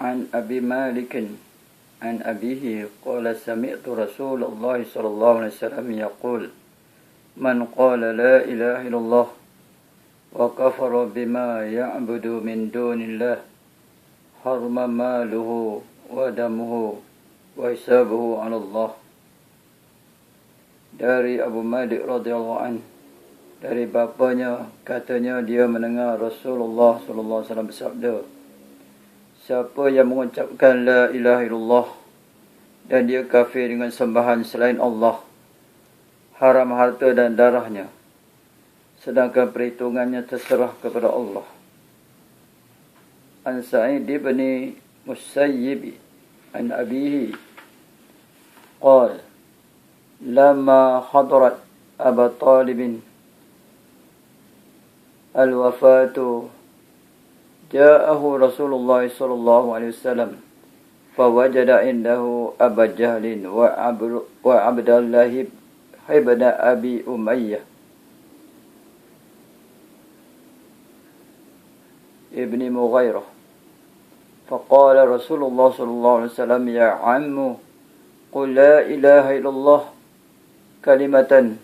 عن أبي مالك عن أبيه قال سمعت رسول الله صلى الله عليه وسلم يقول من قال لا إله إلا الله وكفر بما يعبد من دون الله حرم ماله ودمه وحسابه على الله. Dari Abu Malik radhiyallahu anhu, dari bapanya, katanya dia mendengar Rasulullah sallallahu alaihi wasallam bersabda, siapa yang mengucapkan la ilaha illallah dan dia kafir dengan sembahan selain Allah, haram harta dan darahnya, sedangkan perhitungannya terserah kepada Allah. An Sa'id bin Musayyib an abihi qala lama hadarat Abu Talib al-wafatu ja'ahu Rasulullah sallallahu alaihi wasallam fawajada indahu Abu Jahlin wa Abdullah ibn Abi Umayyah ibn Mughirah. Faqala Rasulullah sallallahu alaihi wasallam ya ammu qul la ilaha illallah kalimatan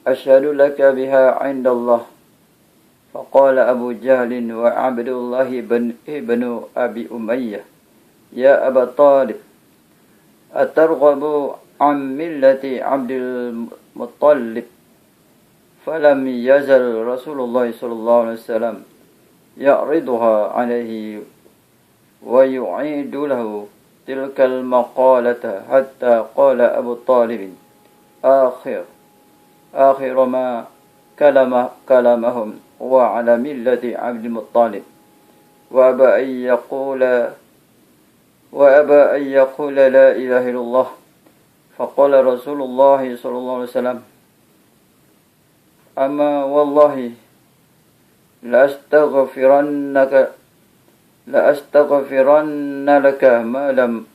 asyhadu laka biha 'inda Allah. Faqala Abu Jahlin wa Abdullah ibn Abi Umayyah ya Aba Talib atarghabu an millati Abdul Muttalib. Falam yazal Rasulullah sallallahu alaihi wasallam ya'riduha alaihi wa yu'idu lahu tilkal maqalata hatta qala Abu Talib akhir ma kalamahum wa ala millati Abdul Muttalib wa aba an yaqula la ilaha illallah. Faqala Rasulullah sallallahu alaihi wasallam amma wallahi la astaghfiranna laka ma lam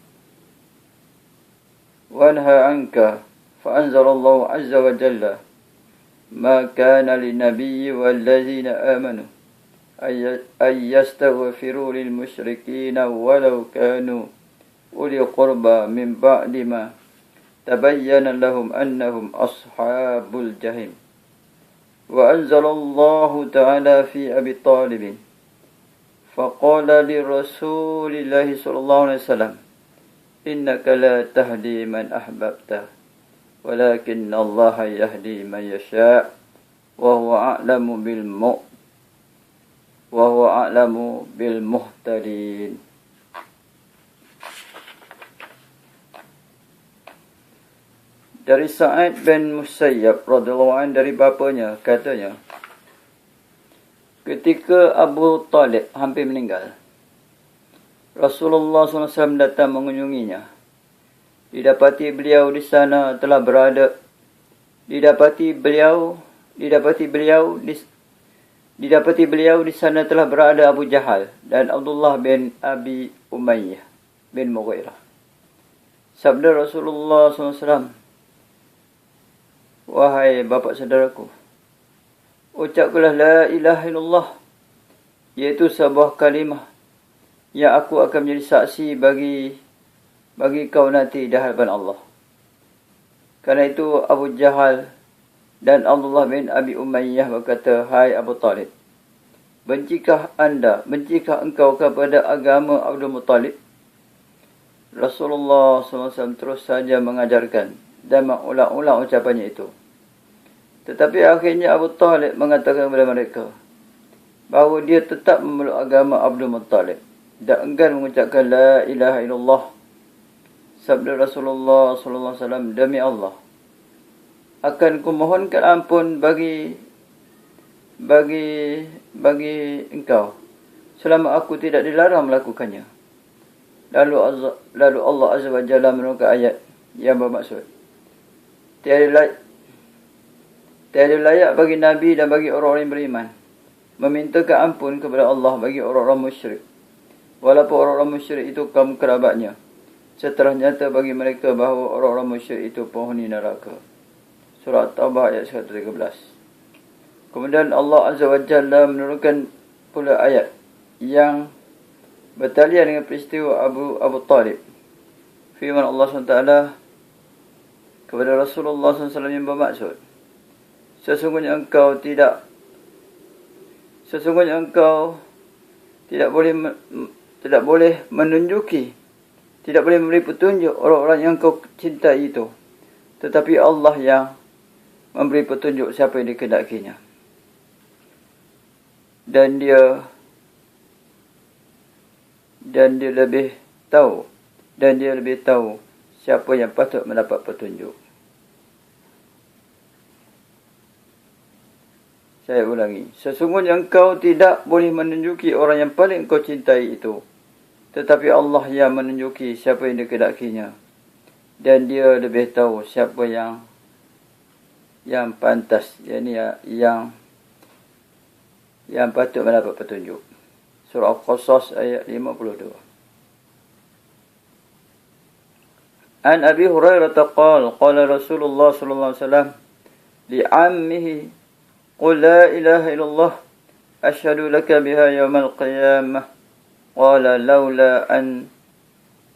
wanha anka. Fa anzalallahu azza wa jalla ما كان للنبي والذين آمنوا أن يستغفروا للمشركين ولو كانوا أولي قربى من بعد ما تبين لهم أنهم أصحاب الجحيم. وأنزل الله تعالى في أبي طالب فقال لرسول الله صلى الله عليه وسلم إنك لا تهدي من أحببته ولكن الله يهدي من يشاء وهو أعلم بالمهتدين. Dari Sa'id bin Musayyab radhiyallahu anhu, dari bapanya, katanya ketika Abu Talib hampir meninggal, Rasulullah SAW datang mengunjunginya. Didapati beliau di sana telah berada Abu Jahal dan Abdullah bin Abi Umayyah bin Mughirah. Sabda Rasulullah SAW, wahai bapa saudaraku, ucapkanlah la ilaha illallah, iaitu sebuah kalimah yang aku akan menjadi saksi bagi kau nanti di hadapan Allah. Karena itu Abu Jahal dan Abdullah bin Abi Umayyah berkata, hai Abu Talib, bencikah engkau kepada agama Abdul Muttalib? Rasulullah SAW terus saja mengajarkan dan mengulang-ulang ucapannya itu. Tetapi akhirnya Abu Talib mengatakan kepada mereka bahawa dia tetap memeluk agama Abdul Muttalib dan enggan mengucapkan la ilaha illallah. Sabda Rasulullah SAW, demi Allah, akan kumohonkan ampun bagi engkau selama aku tidak dilarang melakukannya. Lalu Allah Azza wa Jalla menurunkan ayat yang bermaksud tiada layak bagi Nabi dan bagi orang-orang yang beriman memintakan ampun kepada Allah bagi orang-orang musyrik, walaupun orang-orang musyrik itu kaum kerabatnya, setelah nyata bagi mereka bahawa orang-orang musyrik itu penghuni neraka. Surah Taubah ayat 113. Kemudian Allah Azza wa Jalla menurunkan pula ayat yang bertalian dengan peristiwa Abu Talib. Firman Allah SWT kepada Rasulullah SAW yang bermaksud, sesungguhnya engkau tidak boleh menunjuki, tidak boleh memberi petunjuk orang-orang yang engkau cintai itu, tetapi Allah yang memberi petunjuk siapa yang dikehendakinya. Dan dia lebih tahu siapa yang patut mendapat petunjuk. Saya ulangi, sesungguhnya engkau tidak boleh menunjuki orang yang paling engkau cintai itu, tetapi Allah yang menunjuki siapa yang dikehendakinya. Dan dia lebih tahu siapa yang pantas, yang patut mendapat petunjuk. Surah Al-Qasas ayat 52. An Abi Hurairah qala Rasulullah sallallahu alaihi wasallam li'ammihi qul la ilaha illallah ashhadu laka biha yawmal qiyamah qala laula an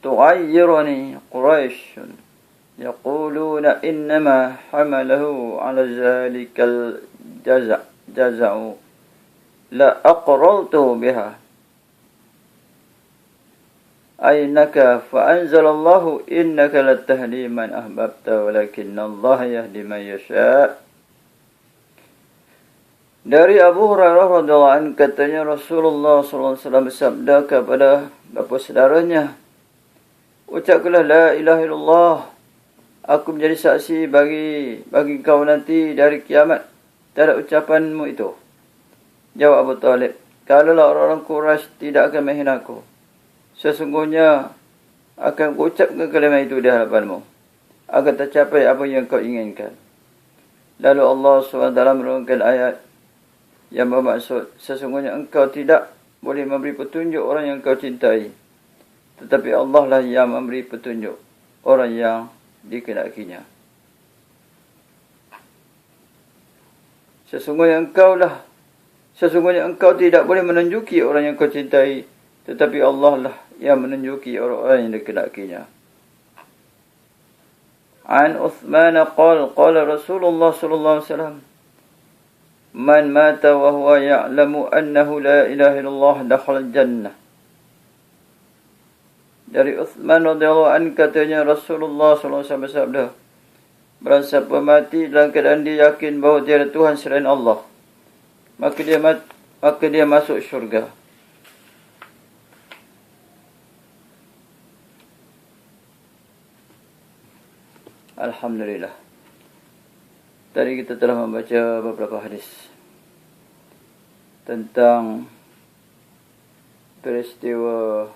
tu'ayyirani Quraish yaquluna innama hamalahu ala zalikal jaza'u la aqrartu biha aynaka fa anzalallahu innaka latahdi man ahbabta walakinna Allah yahdi man yasha. Dari Abu Hurairah radhiyallahu anhu katanya Rasulullah sallallahu alaihi wasallam bersabda kepada bapa saudaranya, ucapkanlah la ilaha illallah, aku menjadi saksi bagi kau nanti dari kiamat terhadap ucapanmu itu. Jawab Abu Talib, kalaulah orang-orang Quraisy tidak akan menghina aku, sesungguhnya akan kuucapkan kalimat itu di hadapanmu agar tercapai apa yang kau inginkan. Lalu Allah SWT menurunkan ayat yang bermaksud, sesungguhnya engkau tidak boleh memberi petunjuk orang yang kau cintai, tetapi Allah lah yang memberi petunjuk orang yang dikehendakinya. Sesungguhnya engkau tidak boleh menunjuki orang yang kau cintai, tetapi Allah lah yang menunjuki orang-orang yang dikehendakinya. An Uthman qala Rasulullah sallallahu alaihi wasallam man mata wa huwa ya'lamu annahu la ilaha illallah dakhala al-jannah. Dari Uthman radhiyallahu anhu katanya Rasulullah sallallahu alaihi wasallam bersabda, barang siapa mati dalam keadaan dia yakin bahawa tiada Tuhan selain Allah, maka dia masuk syurga. Alhamdulillah. Tadi kita telah membaca beberapa hadis tentang peristiwa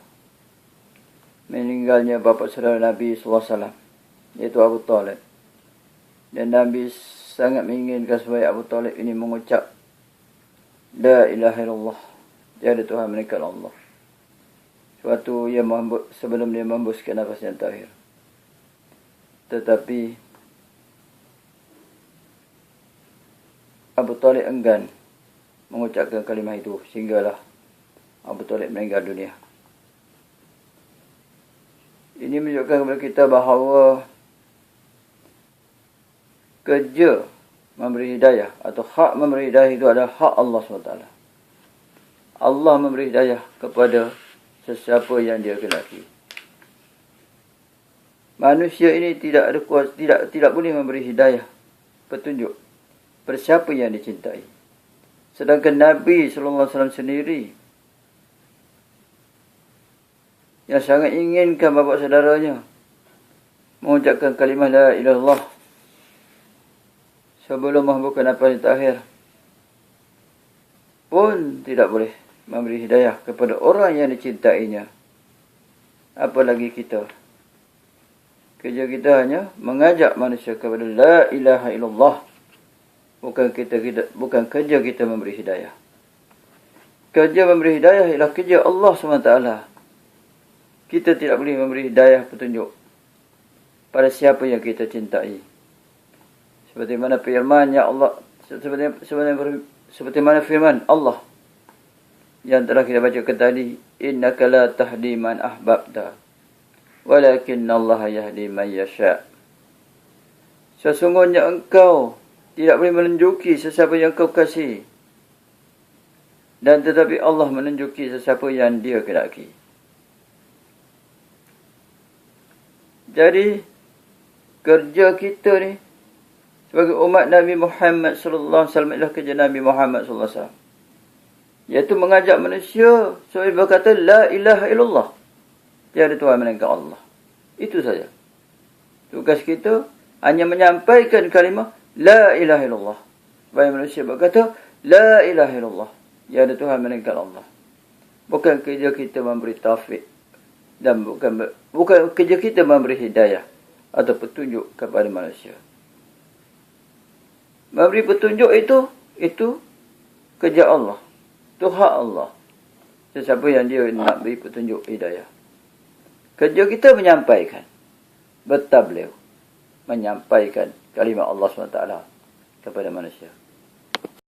meninggalnya bapa saudara Nabi sallallahu alaihi wasallam, iaitu Abu Talib. Dan Nabi sangat menginginkan supaya Abu Talib ini mengucap la ilaha illallah, tiada Tuhan melainkan Allah, suatu yang sebelum dia membuskan nafas yang terakhir. Tetapi Abu Talib enggan mengucapkan kalimah itu, sehinggalah Abu Talib meninggal dunia. Ini menunjukkan kepada kita bahawa kerja memberi hidayah atau hak memberi hidayah itu adalah hak Allah SWT. Allah memberi hidayah kepada sesiapa yang dia kehendaki. Manusia ini tidak boleh memberi hidayah, petunjuk pada siapa yang dicintai. Sedangkan Nabi sallallahu alaihi wasallam sendiri yang sangat inginkan bapa saudaranya mengucapkan kalimah la ilaha illallah sebelum membuka nafas yang terakhir, pun tidak boleh memberi hidayah kepada orang yang dicintainya. Apalagi kita. Kerja kita hanya mengajak manusia kepada la ilaha illallah. Bukan kerja kita memberi hidayah. Kerja memberi hidayah ialah kerja Allah SWT. Kita tidak boleh memberi hidayah petunjuk pada siapa yang kita cintai. Seperti mana firman ya Allah, seperti mana firman Allah, yang telah kita bacakan tadi, innaka la tahdi man ahbabta walakinnallaha yahdi man yasha. Sesungguhnya engkau tidak boleh menunjuki sesiapa yang kau kasih, dan tetapi Allah menunjuki sesiapa yang dia kehendaki. Jadi kerja kita ni sebagai umat Nabi Muhammad sallallahu alaihi wasallam ialah kerja Nabi Muhammad sallallahu alaihi wasallam, iaitu mengajak manusia supaya berkata la ilaha illallah, tiada Tuhan melainkan Allah. Itu saja. Tugas kita hanya menyampaikan kalimah la ilaha illallah, supaya manusia berkata la ilaha illallah, tiada Tuhan melainkan Allah. Bukan kerja kita memberi taufik, dan bukan kerja kita memberi hidayah atau petunjuk kepada manusia. Memberi petunjuk itu kerja Allah. Itu hak Allah. Sesiapa yang dia nak beri petunjuk hidayah. Kerja kita menyampaikan. Bertabligh. Menyampaikan kalimah Allah SWT kepada manusia.